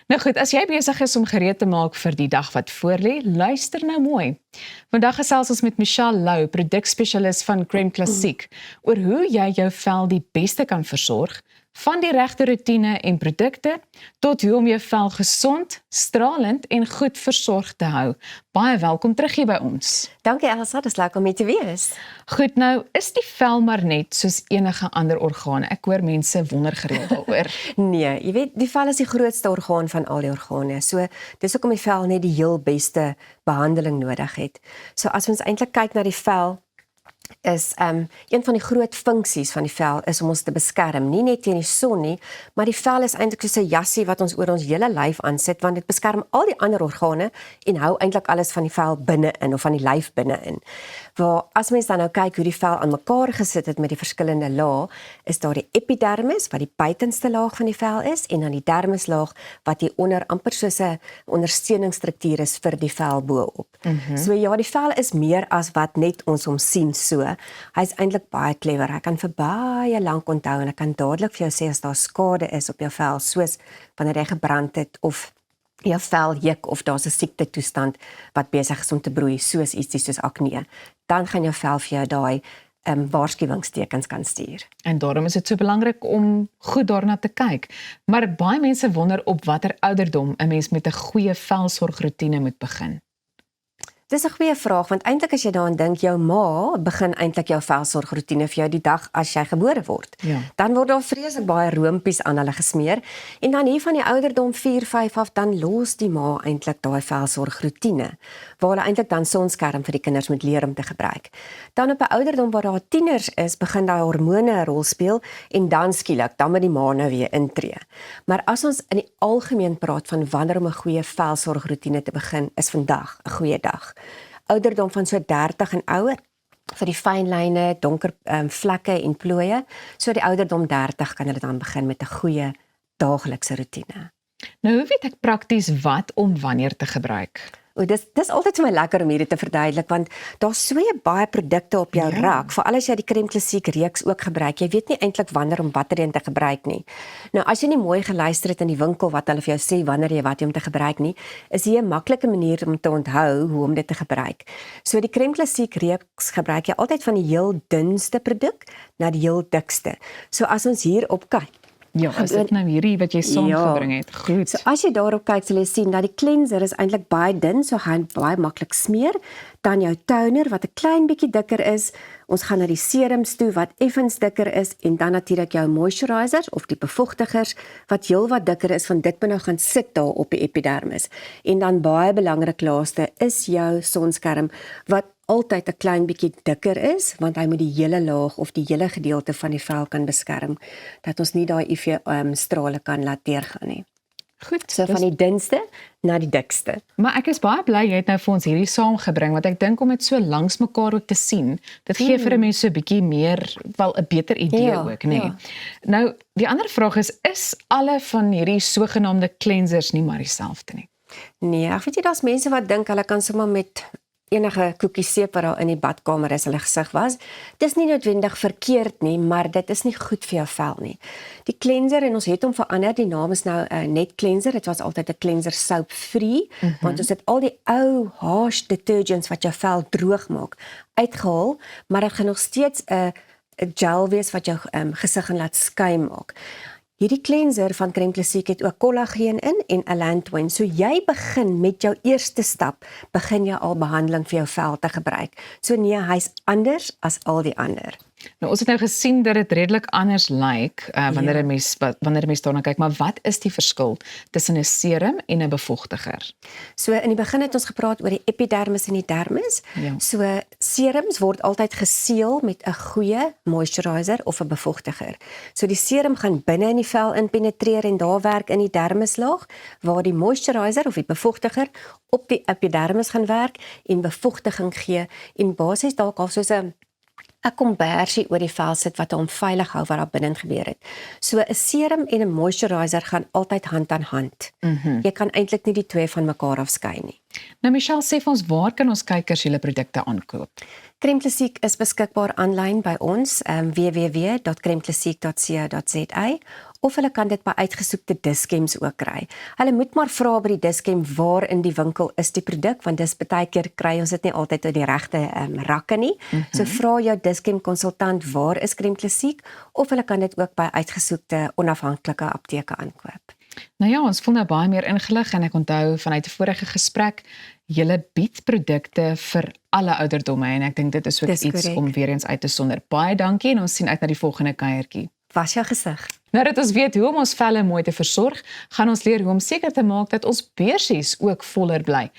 Nou goed, as jy besig is om gereed te maak vir die dag wat voorlê, luister nou mooi. Vandag gesels ons met Michelle Lou, produkspesialis van Crème Classique, oor hoe jy jou vel die beste kan versorg, van die regte roetine en produkte, tot hoe om jou vel gesond, stralend en goed versorg te hou. Baie welkom terug hier by ons. Dankie Elsa, dis lekker om hier te wees. Goed, nou is die vel maar net soos enige ander orgaan. Ek hoor mense wonder gereeld daaroor. Nee, jy weet, die vel is die grootste orgaan van al die organe. So, dis hoekom die vel net die heel beste behandeling nodig het. So as ons eintlik kyk na die vel, is een van die groot funksies van die vel is om ons te beskerm, nie net teen die son nie, maar die vel is eintlik soos 'n jassie wat ons oor ons hele lyf aansit, want dit beskerm al die ander organe en hou eintlik alles van die vel binne-in of van die lyf binne-in. Waar as mens dan nou kyk hoe die vel aan mekaar gesit het met die verskillende lae, is daar die epidermis wat die buitenste laag van die vel is en dan die dermislaag wat hier onder amper soos 'n ondersteuningsstruktuur is vir die vel bo-op. So ja, die vel is meer as wat net ons hom sien so. Hy's eintlik baie clever. Hy kan vir baie lank onthou en ek kan dadelik vir jou sê as daar skade is op jou vel, soos wanneer jy gebrand het of jou vel juk of daar's 'n siekte toestand wat besig is om te broei, soos ietsie soos akne, dan gaan jou vel vir jou daai waarskuwingstekens kan stuur. En daarom is dit so belangrik om goed daarna te kyk. Maar baie mense wonder op watter ouderdom 'n mens met 'n goeie velsorgroetine moet begin. Dis 'n goeie vraag, want eintlik as jy daaraan dink, jou ma begin eintlik jou velsorgroetine vir jou die dag as jy gebore word. Ja. Dan word daar vreeslik baie roompies aan hulle gesmeer en dan hier van die ouderdom 4, 5 af, dan los die ma eintlik daai velsorgroetine, waar hulle eintlik dan sonskerm vir die kinders moet leer om te gebruik. Dan op 'n ouderdom waar daar tieners is, begin daai hormone 'n rol speel en dan skielik, dan moet die ma nou weer intree. Maar as ons in die algemeen praat van wanneer om 'n goeie velsorgroetine te begin, is vandag 'n goeie dag. Ouderdom van so 30 en ouer, vir die fynlyne, donker vlekke en plooie. So die ouderdom 30 kan hulle dan begin met 'n goeie daaglikse roetine. Nou, hoe weet ek prakties wat om wanneer te gebruik? Dis altyd vir my lekker om hierdie te verduidelik, want daar's so baie produkte op jou rak, veral as jy die Crème Classique reeks ook gebruik. Jy weet nie eintlik wanneer om watter een te gebruik nie. Nou as jy nie mooi geluister het in die winkel wat hulle vir jou sê wanneer jy wat om te gebruik nie, is hier 'n maklike manier om te onthou hoe om dit te gebruik. So die Crème Classique reeks gebruik jy altyd van die heel dunste produk na die heel dikste. So as ons hier op kyk, Ja, is dit nou hierdie wat jy saamgebring het? Goed. So as jy daarop kyk, sal jy sien dat die cleanser is eintlik baie dun, so gaan baie maklik smeer. Dan jou toner wat 'n klein bietjie dikker is. Ons gaan na die serums toe wat effens dikker is en dan natuurlik jou moisturisers of die bevochtigers wat heelwat dikker is, van dit moet nou gaan sit daar op die epidermis. En dan baie belangrik laaste is jou sonskerm wat altyd 'n klein bietjie dikker is, want hy moet die hele laag of die hele gedeelte van die vel kan beskerm, dat ons nie daai UV-strale kan laat deurgaan nie. Goed. So van die dunste na die dikste. Maar ek is baie bly jy het nou vir ons hierdie saamgebring, want ek dink om dit so langs mekaar ook te sien, dit gee vir 'n mens so 'n bietjie meer, wel 'n beter idee ook, nê. Ja. Nou, die ander vraag is alle van hierdie sogenaamde cleansers nie maar dieselfde nie? Nee, ek weet jy, daar's mense wat dink hulle kan sommer met enige koekie seep wat daar in die badkamer is hulle gesig was. Dis nie noodwendig verkeerd nie, maar dit is nie goed vir jou vel nie. Die cleanser, en ons het hom verander, die naam is nou net cleanser, dit was altyd 'n cleanser soap free, want ons het al die ou harsh detergents wat jou vel droog maak, uitgehaal, maar dit gaan nog steeds 'n gel wees wat jou gesig gaan laat skuim maak. Hierdie cleanser van Crème Classique het ook kollageen in en allantoin. So jy begin met jou eerste stap, begin jy al behandeling vir jou vel te gebruik. So nee, hy's anders as al die ander. Nou, ons het nou gesien dat dit redelik anders lyk wanneer 'n mens daarna kyk, maar wat is die verskil tussen 'n serum en 'n bevochtiger? So in die begin het ons gepraat oor die epidermis en die dermis. Ja. So serums word altyd geseël met 'n goeie moisturiser of 'n bevochtiger. So die serum gaan binne in die vel inpenetreer en daar werk in die dermislaag, waar die moisturiser of die bevochtiger op die epidermis gaan werk en bevochtiging gee en basies dalk al soos 'n kombersie oor die vel sit wat hom veilig hou wat daar binne gebeur het. So 'n serum en 'n moisturiser gaan altyd hand aan hand. Jy kan eintlik nie die twee van mekaar afskei nie. Nou Michelle, sê vir ons, waar kan ons kykers julle produkte aankoop? Crème Classique is beskikbaar aanlyn by ons, www.cremeclassique.co.za, of hulle kan dit by uitgesoekte Dis-Chems ook kry. Hulle moet maar vra by die Dis-Chem waar in die winkel is die produk, want dis baie keer kry ons dit nie altyd uit die regte rakke nie. So vra jou Dis-Chem konsultant waar is Crème Classique, of hulle kan dit ook by uitgesoekte onafhanklike apteke aankoop. Nou ja, ons voel nou baie meer ingelig en ek onthou vanuit 'n vorige gesprek, julle bied produkte vir alle ouderdomme en ek dink dit is ook Dis iets korrek. om weer eens uit te sonder. Baie dankie en ons sien uit na die volgende kuiertjie. Was jou gesig. Nou dat ons weet hoe om ons velle mooi te versorg, gaan ons leer hoe om seker te maak dat ons beursies ook voller bly.